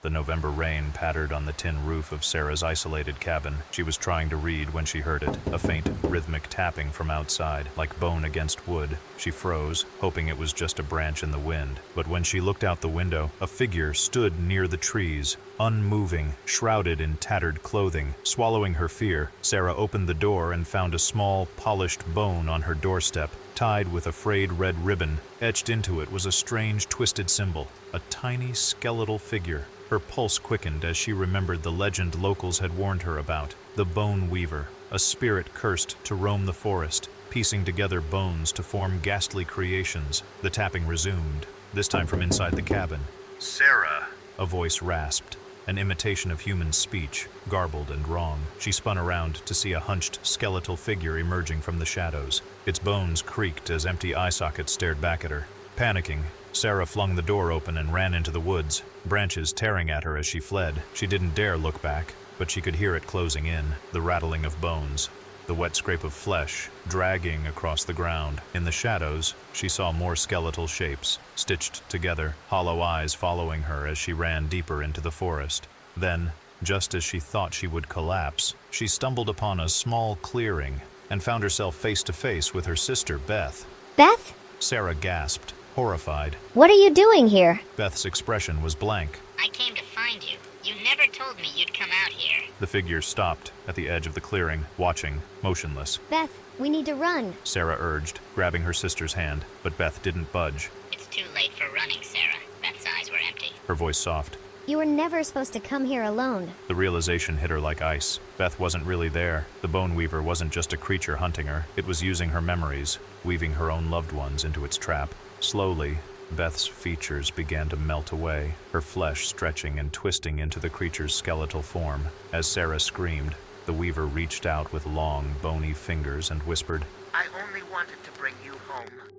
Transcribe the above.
The November rain pattered on the tin roof of Sarah's isolated cabin. She was trying to read when she heard it, a faint, rhythmic tapping from outside, like bone against wood. She froze, hoping it was just a branch in the wind. But when she looked out the window, a figure stood near the trees, unmoving, shrouded in tattered clothing. Swallowing her fear, Sarah opened the door and found a small, polished bone on her doorstep, tied with a frayed red ribbon. Etched into it was a strange, twisted symbol, a tiny, skeletal figure. Her pulse quickened as she remembered the legend locals had warned her about, the Bone Weaver, a spirit cursed to roam the forest, piecing together bones to form ghastly creations. The tapping resumed, this time from inside the cabin. "Sarah," a voice rasped, an imitation of human speech, garbled and wrong. She spun around to see a hunched, skeletal figure emerging from the shadows. Its bones creaked as empty eye sockets stared back at her. Panicking, Sarah flung the door open and ran into the woods, branches tearing at her as she fled. She didn't dare look back, but she could hear it closing in, the rattling of bones, the wet scrape of flesh dragging across the ground. In the shadows, she saw more skeletal shapes, stitched together, hollow eyes following her as she ran deeper into the forest. Then, just as she thought she would collapse, she stumbled upon a small clearing and found herself face to face with her sister, Beth. Beth? Sarah gasped, horrified. What are you doing here? Beth's expression was blank. I came to find you. You never told me you'd come out here. The figure stopped at the edge of the clearing, watching, motionless. Beth, we need to run. Sarah urged, grabbing her sister's hand, but Beth didn't budge. It's too late for running, Sarah. Beth's eyes were empty. Her voice soft. You were never supposed to come here alone. The realization hit her like ice. Beth wasn't really there. The Bone Weaver wasn't just a creature hunting her. It was using her memories, weaving her own loved ones into its trap. Slowly, Beth's features began to melt away, her flesh stretching and twisting into the creature's skeletal form. As Sarah screamed, the Weaver reached out with long, bony fingers and whispered, "I only wanted to bring you home."